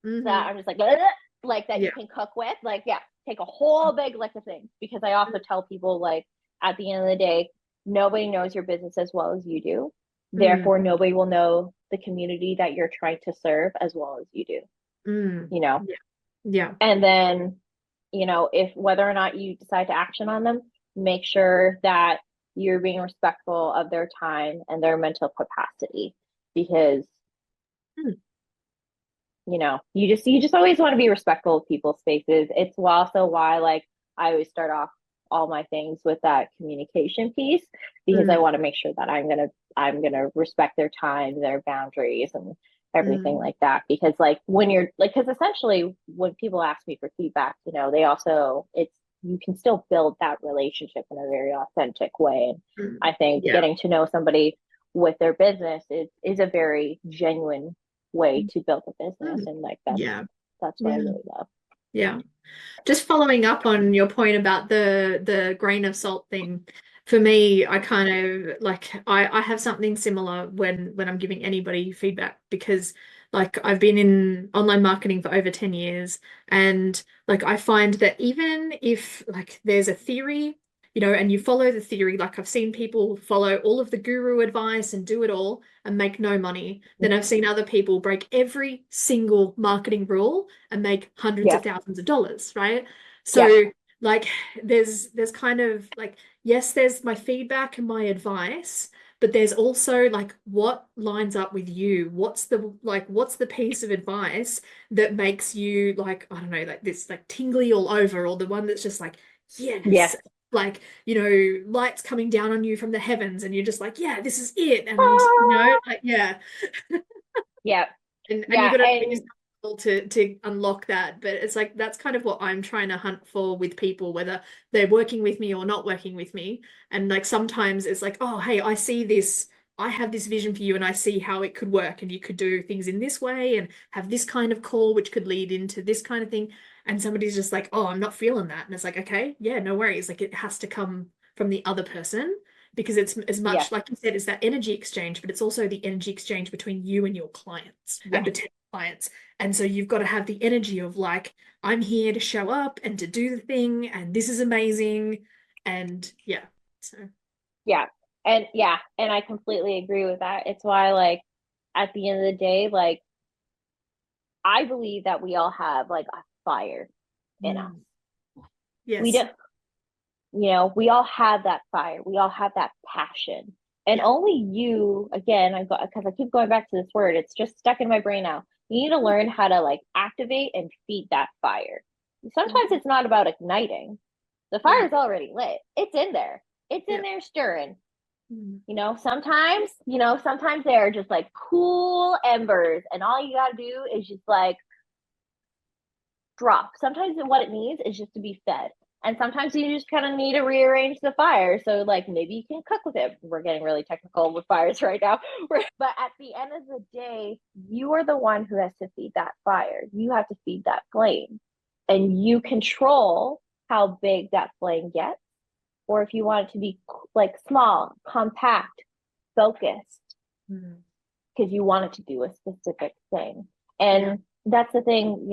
that I'm just like that you can cook with. Like, yeah, take a whole big lick of things, because I also tell people, like, at the end of the day, nobody knows your business as well as you do. Therefore, nobody will know the community that you're trying to serve as well as you do. You know? Yeah. And then, you know, if whether or not you decide to action on them, make sure that you're being respectful of their time and their mental capacity, because you know, you just always want to be respectful of people's spaces. It's also why like I always start off all my things with that communication piece, because I want to make sure that I'm gonna respect their time, their boundaries, and everything like that. Because like when you're like, because essentially when people ask me for feedback, you know, they also it's you can still build that relationship in a very authentic way. And I think getting to know somebody with their business is a very genuine way to build a business, and like that's what I really love. Yeah. Just following up on your point about the grain of salt thing, for me, I kind of like I have something similar when I'm giving anybody feedback, because like I've been in online marketing for over 10 years, and like I find that even if like there's a theory, you know, and you follow the theory, like I've seen people follow all of the guru advice and do it all and make no money. Then I've seen other people break every single marketing rule and make hundreds of thousands of dollars, right? So like there's kind of like, yes, there's my feedback and my advice, but there's also like what lines up with you. What's the piece of advice that makes you like, I don't know, like this like tingly all over, or the one that's just like, yes, like, you know, lights coming down on you from the heavens and you're just like, yeah, this is it. And you know, like and you got to be able to unlock that. But it's like that's kind of what I'm trying to hunt for with people, whether they're working with me or not working with me. And like sometimes it's like, oh, hey, I see this, I have this vision for you, and I see how it could work, and you could do things in this way and have this kind of call, which could lead into this kind of thing. And somebody's just like, oh, I'm not feeling that. And it's like, okay, yeah, no worries. Like it has to come from the other person, because it's as much like you said, it's that energy exchange, but it's also the energy exchange between you and your clients and potential clients. And so you've got to have the energy of like, I'm here to show up and to do the thing, and this is amazing. And so and I completely agree with that. It's why like at the end of the day, like I believe that we all have like a fire in us. We do. You know, we all have that fire. We all have that passion. And only you, again, because I keep going back to this word, it's just stuck in my brain now. You need to learn how to like activate and feed that fire. Sometimes it's not about igniting. The fire is already lit. It's in there. It's in there stirring. Mm. Sometimes they're just like cool embers, and all you gotta do is just like drop. Sometimes what it needs is just to be fed. And sometimes you just kind of need to rearrange the fire. So, like, maybe you can cook with it. We're getting really technical with fires right now. But at the end of the day, you are the one who has to feed that fire. You have to feed that flame. And you control how big that flame gets, or if you want it to be like small, compact, focused, Mm. because you want it to do a specific thing. Yeah. And that's the thing,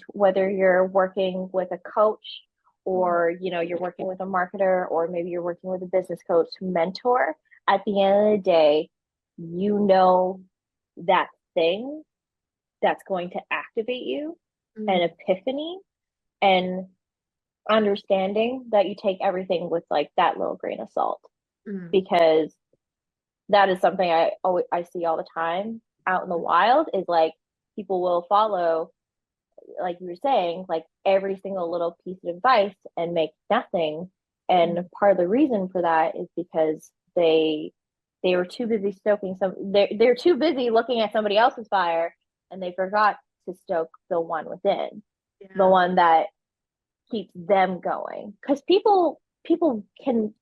whether you're working with a coach, or you're working with a marketer, or maybe you're working with a business coach mentor, at the end of the day, that thing that's going to activate you, an Mm. epiphany, and understanding that you take everything with like that little grain of salt, Mm. because that is something I see all the time out in the wild, is like people will follow, like you were saying, like every single little piece of advice and make nothing. And Mm. part of the reason for that is because they were too busy stoking they're too busy looking at somebody else's fire, and they forgot to stoke the one within, the Yeah. one that keeps them going. Because people can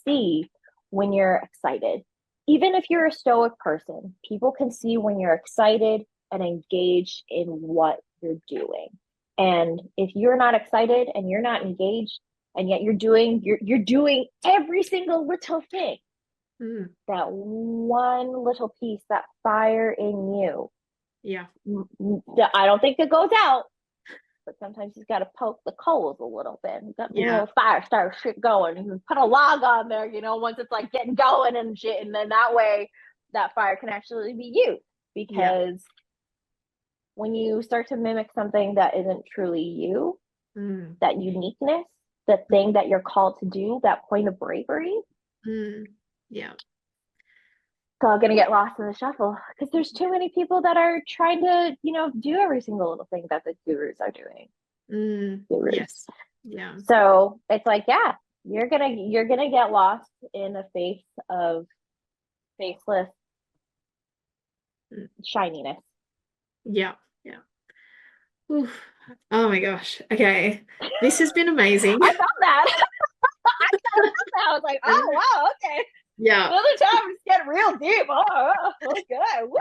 see when you're excited. Even if you're a stoic person, people can see when you're excited and engaged in what you're doing. And if you're not excited and you're not engaged, and yet you're doing every single little thing, Mm. that one little piece, that fire in you, Yeah. I don't think it goes out, but sometimes you got to poke the coals a little bit. You got the Yeah. little fire start shit going. You put a log on there, once it's like getting going and shit, and then that way that fire can actually be used. Yeah. Because when you start to mimic something that isn't truly you, Mm. that uniqueness, the thing that you're called to do, that point of bravery, Mm. Yeah. it's all gonna get lost in the shuffle, because there's too many people that are trying to, do every single little thing that the gurus are doing. Mm. Gurus. Yes. Yeah. So it's like, yeah, you're gonna get lost in a face of faceless Mm. shininess. Yeah. Yeah. Oof. Oh my gosh. Okay. This has been amazing. I felt that. I kind of felt that. I was like, oh wow, okay. Yeah. Another time it's getting real deep. Oh, okay. Woo.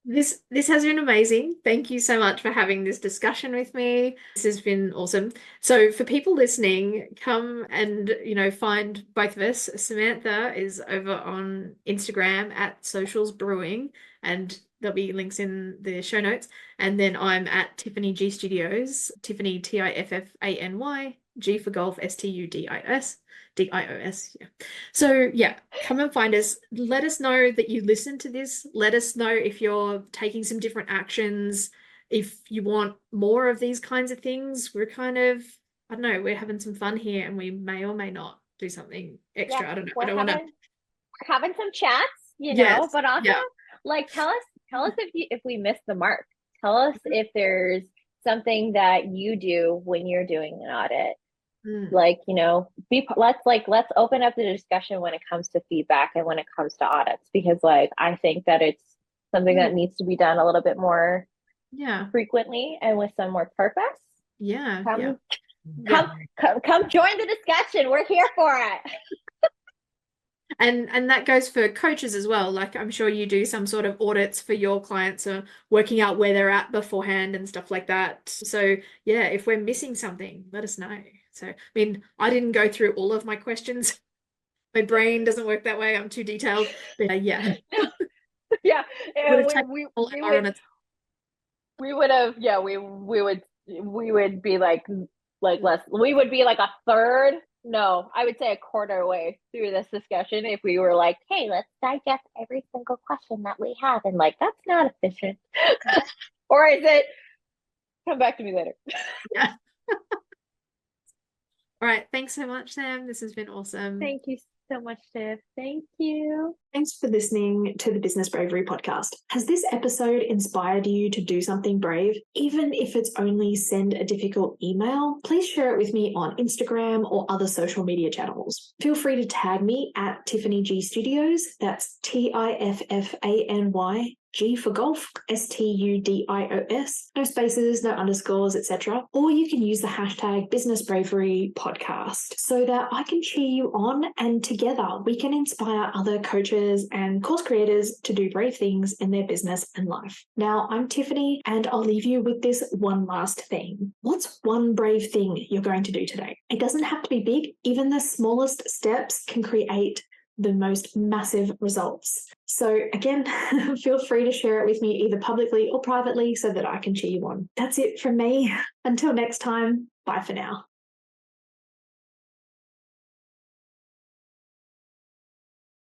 This has been amazing. Thank you so much for having this discussion with me. This has been awesome. So for people listening, come and find both of us. Samantha is over on Instagram at Socials Brewing, and there'll be links in the show notes. And then I'm at Tiffany G Studios, Tiffany Tiffany, G for golf, Studis. Yeah. So yeah, come and find us. Let us know that you listen to this. Let us know if you're taking some different actions. If you want more of these kinds of things, we're kind of, I don't know, we're having some fun here, and we may or may not do something Yeah, extra. I don't know. I we're don't want to. having some chats, Yes. but also, Yeah. like, tell us if we missed the mark. Tell us if there's something that you do when you're doing an audit. Mm. Like, let's open up the discussion when it comes to feedback and when it comes to audits, because like I think that it's something Mm. that needs to be done a little bit more Yeah. frequently and with some more purpose. Yeah. Yeah. Come Yeah. come join the discussion. We're here for it. And that goes for coaches as well. Like I'm sure you do some sort of audits for your clients, or working out where they're at beforehand and stuff like that. So yeah, if we're missing something, let us know. So I mean, I didn't go through all of my questions. My brain doesn't work that way. I'm too detailed. But yeah, Yeah, would have we taken we all we hour would on its we would have yeah we would be like own. less, we would be like a third, no, I would say a quarter way through this discussion if we were like, hey, let's digest every single question that we have, and like that's not efficient. Or is it, come back to me later. Yeah. All right. Thanks so much, Sam. This has been awesome. Thank you so much, Tiff. Thank you. Thanks for listening to the Business Bravery podcast. Has this episode inspired you to do something brave? Even if it's only send a difficult email, please share it with me on Instagram or other social media channels. Feel free to tag me at Tiffany G Studios. That's TIFFANY. G for golf, STUDIOS, no spaces, no underscores, etc. Or you can use the hashtag Business Bravery Podcast so that I can cheer you on and together we can inspire other coaches and course creators to do brave things in their business and life. Now, I'm Tiffany and I'll leave you with this one last thing. What's one brave thing you're going to do today? It doesn't have to be big. Even the smallest steps can create the most massive results. So again, feel free to share it with me either publicly or privately so that I can cheer you on. That's it from me. Until next time, bye for now.